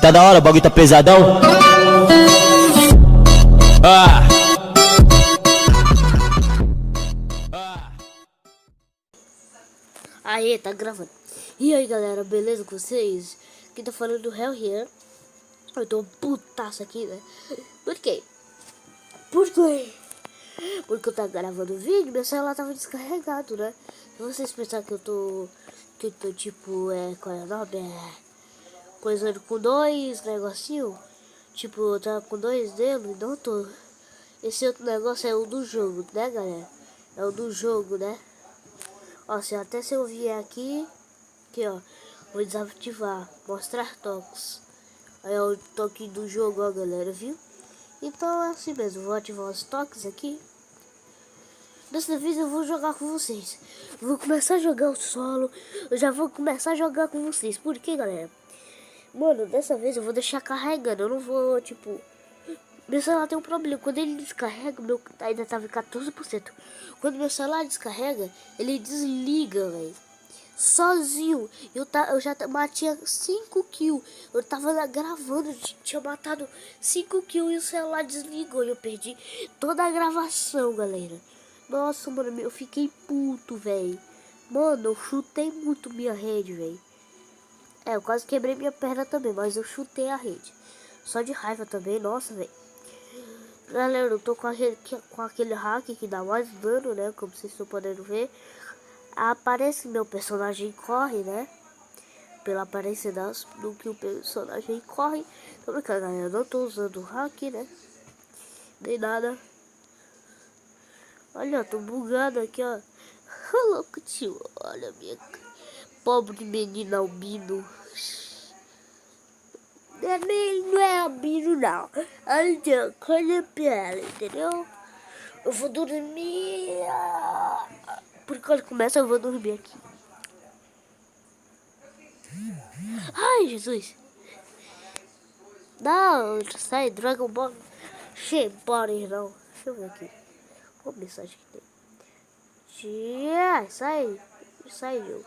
Tá da hora, o bagulho tá pesadão. Ah. Aê, tá gravando. E aí galera, beleza com vocês? Aqui tá falando do Hell Here. Eu tô putaço aqui, né? Por quê? Porque eu tava gravando o vídeo, meu celular tava descarregado, né? Se vocês pensarem que eu tô tipo, qual é o nome? Coisando com dois negocinho. Tipo, eu tava com dois dedos, não tô. Esse outro negócio é o do jogo, né galera? É o do jogo, né? Ó, se eu vier aqui, ó, vou desativar, mostrar toques. Aí é o toque do jogo, ó galera, viu? Então é assim mesmo, vou ativar os toques aqui. Dessa vez eu vou jogar com vocês. Vou começar a jogar o solo, eu já vou começar a jogar com vocês. Por quê, galera? Mano, dessa vez eu vou deixar carregando, eu não vou, tipo... Meu celular tem um problema, quando ele descarrega, meu ainda tava em 14%. Quando meu celular descarrega, ele desliga, velho. Sozinho, eu já tinha 5 kills. Eu tava lá gravando, tinha matado 5 kills e o celular desligou. E eu perdi toda a gravação, galera. Nossa, mano, eu fiquei puto, velho. Mano, eu chutei muito minha rede, velho. Eu quase quebrei minha perna também, mas eu chutei a rede. Só de raiva também, nossa, velho. Galera, eu tô com aquele hack que dá mais dano, né? Como vocês estão podendo ver. Aparece meu personagem corre, né? Pela aparência do que o personagem corre. Tô brincando, galera. Eu não tô usando o hack, né? Nem nada. Olha, tô bugado aqui, ó. Ô, louco, tio. Olha a minha pobre menina albino. Não é albino, não. Olha, cor de pele, entendeu? Eu vou dormir. Porque quando começa, eu vou dormir aqui. Ai, Jesus. Não, sai, Dragon Ball. Bora, não. Deixa eu ver aqui. Qual mensagem que tem? Tia, sai. Sai, jogo.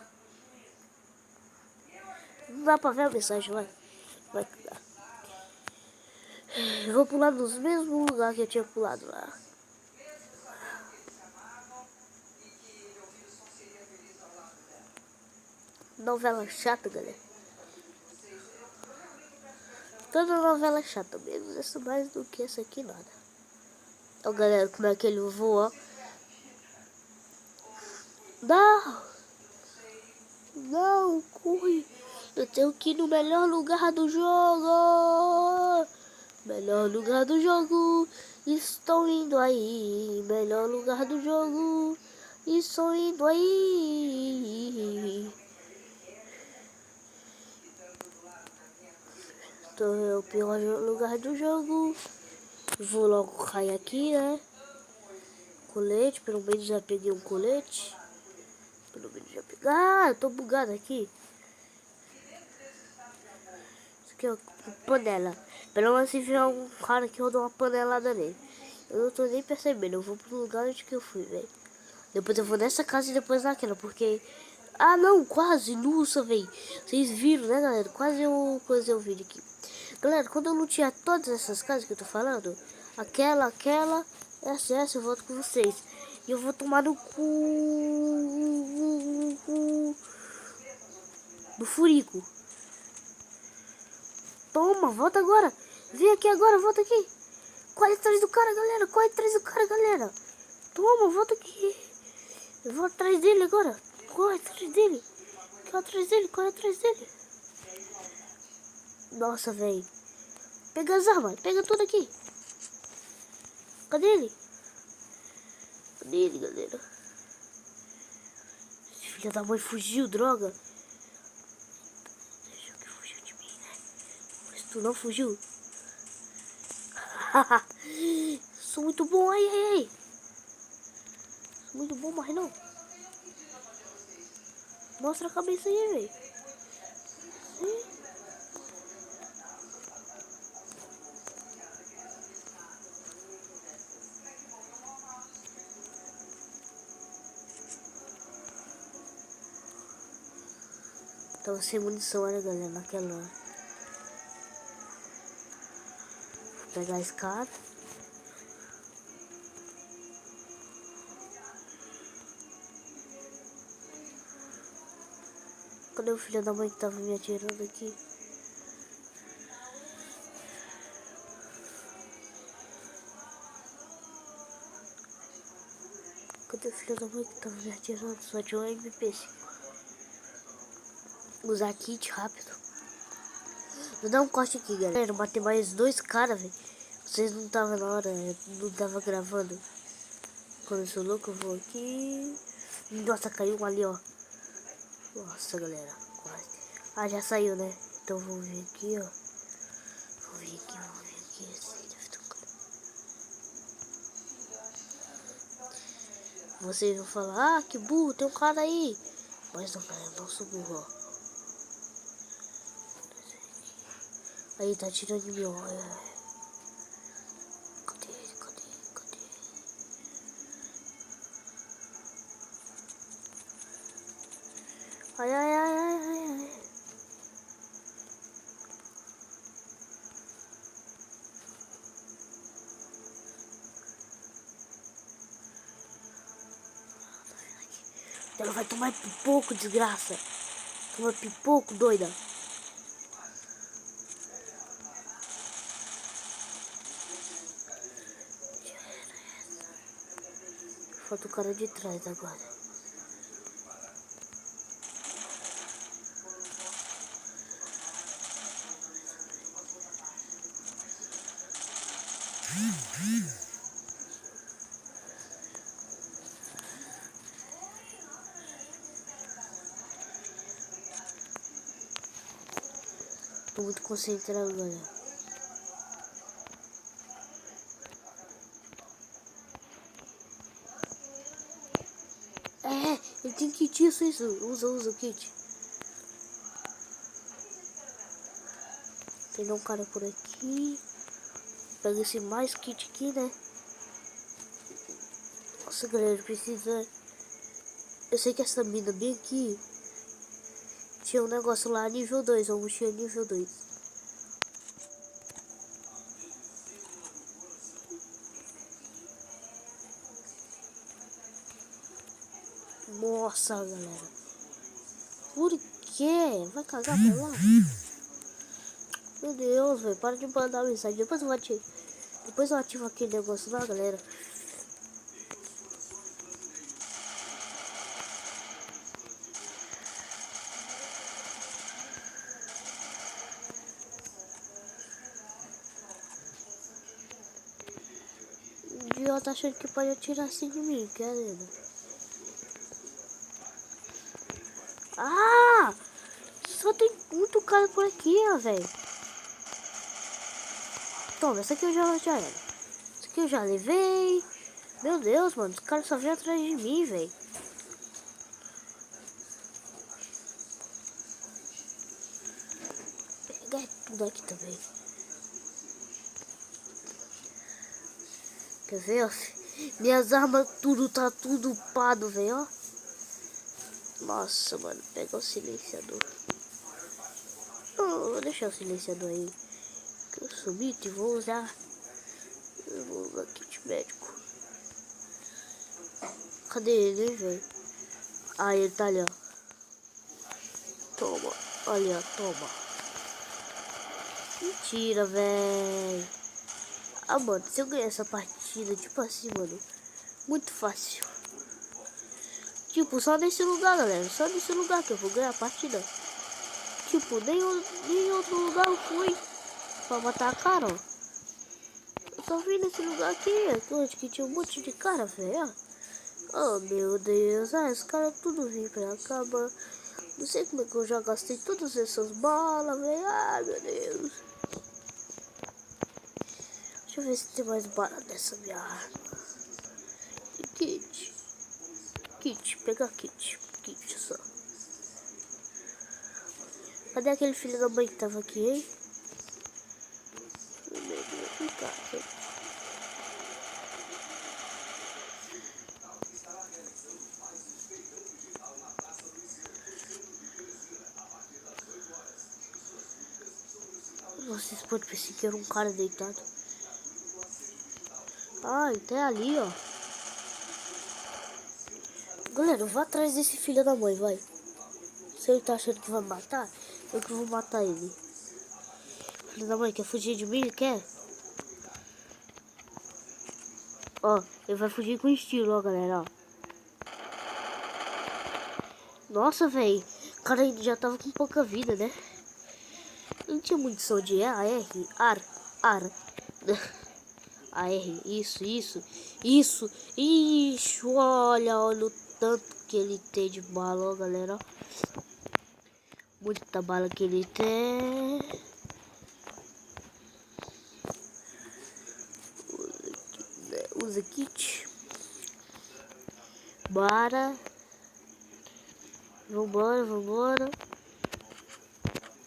Não dá pra ver a mensagem, vai dar. Eu vou pular nos mesmos lugares que eu tinha pulado lá. Novela chata, galera. Toda novela é chata mesmo. Essa mais do que essa aqui, nada. Ó, galera, como é que ele voa. Não! Não, corre. Eu tenho que ir no melhor lugar do jogo. Melhor lugar do jogo. Estou indo aí. Melhor lugar do jogo. Estou indo aí. Então é o pior lugar do jogo. Vou logo cair aqui, né? Colete, pelo menos já peguei um colete. Pelo menos já peguei. Ah, eu tô bugado aqui. Isso aqui é uma panela. Pelo menos se vier um cara aqui, eu dou uma panelada nele. Eu não tô nem percebendo. Eu vou pro lugar onde que eu fui, velho. Depois eu vou nessa casa e depois naquela, porque... Ah, não, quase, nossa, velho. Vocês viram, né, galera? Quase eu coisei o vídeo aqui. Galera, quando eu não tinha todas essas casas que eu tô falando, aquela, essa, eu volto com vocês. E eu vou tomar no cu do furico. Toma, volta agora. Vem aqui agora, volta aqui. Corre atrás do cara, galera. Corre atrás do cara, galera. Toma, volta aqui. Eu vou atrás dele agora. Corre atrás dele. Corre atrás dele. Nossa, velho. Pega as armas, pega tudo aqui. Cadê ele? Cadê ele, galera? Esse filho da mãe fugiu, droga. Deixa que fugiu de mim, né? Mas tu não fugiu. Sou muito bom, ai. Sou muito bom, mas não. Mostra a cabeça aí, velho. Tava sem munição, olha, galera, naquela hora. pegar a escada. Cadê o filho da mãe que tava me atirando aqui? Cadê o filho da mãe que tava me atirando? Só de um MP5. Usar kit rápido. Vou dar um corte aqui, galera. Eu matei mais 2 caras, velho. Vocês não estavam na hora, não tava gravando. Quando eu sou louco, eu vou aqui. Nossa, caiu um ali, ó. Nossa, galera. Quase. Ah, já saiu, né? Então vou vir aqui, ó. Vou vir aqui. Assim, deve ter um cara. Vocês vão falar, ah, que burro, tem um cara aí. Mas não, galera, não sou burro, ó. Aí tá tirando de mim, ó. Cadê? Ai. Ela vai tomar pipoco, desgraça. Toma pipoco, doida. Falta o cara de trás agora. Tô muito concentrado, galera. Ele tem kit, isso. Usa o kit. Tem um cara por aqui. Pega esse mais kit aqui, né? Nossa, galera, precisa... Eu sei que essa mina bem aqui tinha um negócio lá nível 2, uma mochila nível 2. Nossa, galera. Por quê? Vai cagar pra lá? Meu Deus, velho. Para de mandar mensagem. Depois eu ativo aquele negócio lá, galera. O idiota achando que pode atirar assim de mim, querendo. Ah! Só tem muito cara por aqui, ó, velho. Toma, essa aqui eu já era. Essa aqui eu já levei. Meu Deus, mano. Os caras só vêm atrás de mim, velho. Pega tudo aqui também. Quer ver, ó? Minhas armas tá tudo upado, velho, ó. Nossa, mano. Pega o silenciador. Vou deixar o silenciador aí. Que eu subi e vou usar. Eu vou usar kit médico. Cadê ele, velho? Ah, ele tá ali, ó. Toma. Olha, ó, toma. Mentira, velho. Ah, mano, se eu ganhar essa partida, tipo assim, mano, muito fácil. Tipo, só nesse lugar, galera. Só nesse lugar que eu vou ganhar a partida. Tipo, nem outro lugar eu fui pra matar a cara, ó. Eu só vim nesse lugar aqui, onde que tinha um monte de cara, velho. Oh, meu Deus. Ah, os caras tudo vêm pra cá, mano. Não sei como é que eu já gastei todas essas balas, velho. Ah, meu Deus. Deixa eu ver se tem mais bala nessa minha arma. Kit. Pegar kit só. Cadê aquele filho da mãe que tava aqui, hein? Vocês podem pensar que era um cara deitado. Ai, tá ali, ó. Galera, eu vou atrás desse filho da mãe, vai. Se ele tá achando que vai matar, eu que vou matar ele. Filho da mãe, quer fugir de mim? Quer? Ó, ele vai fugir com estilo, ó, galera, ó. Nossa, velho. O cara ainda já tava com pouca vida, né? Não tinha munição de AR. AR. AR. Isso. Ixi, olha o tanto que ele tem de bala, ó, galera. Muita bala que ele tem. Usa kit. Bora. Vambora.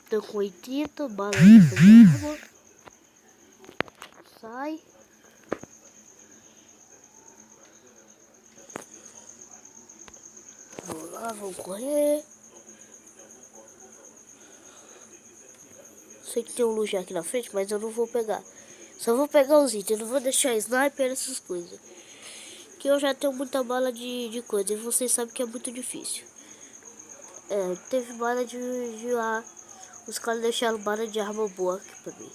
Tô com 80 balas nessa arma. Sai. Vamos lá, vamos correr. Sei que tem um lugar aqui na frente, mas eu não vou pegar. Só vou pegar os itens, eu não vou deixar sniper, essas coisas. Que eu já tenho muita bala de coisa e vocês sabem que é muito difícil. Teve bala de lá. Os caras deixaram bala de arma boa aqui pra mim.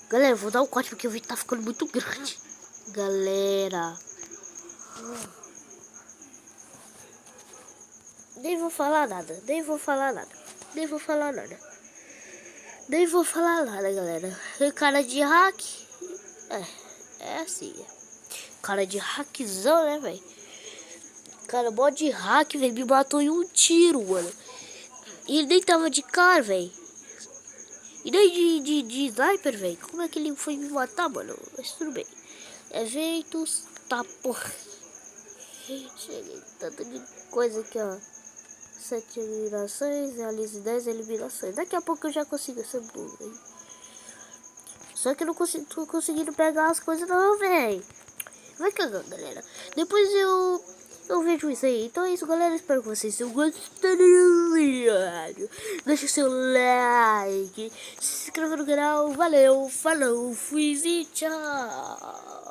Galera, eu vou dar um corte porque o vídeo tá ficando muito grande. Galera. Nem vou falar nada, galera. Cara de hack. É assim. Cara de hackzão, né, velho? Cara, mó de hack, velho. Me matou em um tiro, mano. E ele nem tava de cara, velho. E nem de sniper, velho. Como é que ele foi me matar, mano? Mas tudo bem. Eventos. Tá, porra. Cheguei. Tanto de coisa aqui, ó. 7 eliminações, realize 10 eliminações. Daqui a pouco eu já consigo essa burra, hein? Só que eu não tô conseguindo pegar as coisas não, velho. Vai cagando, galera. Depois eu vejo isso aí. Então é isso, galera. Espero que vocês tenham gostado do vídeo. Deixa o seu like. Se inscreva no canal. Valeu, falou, fui e tchau.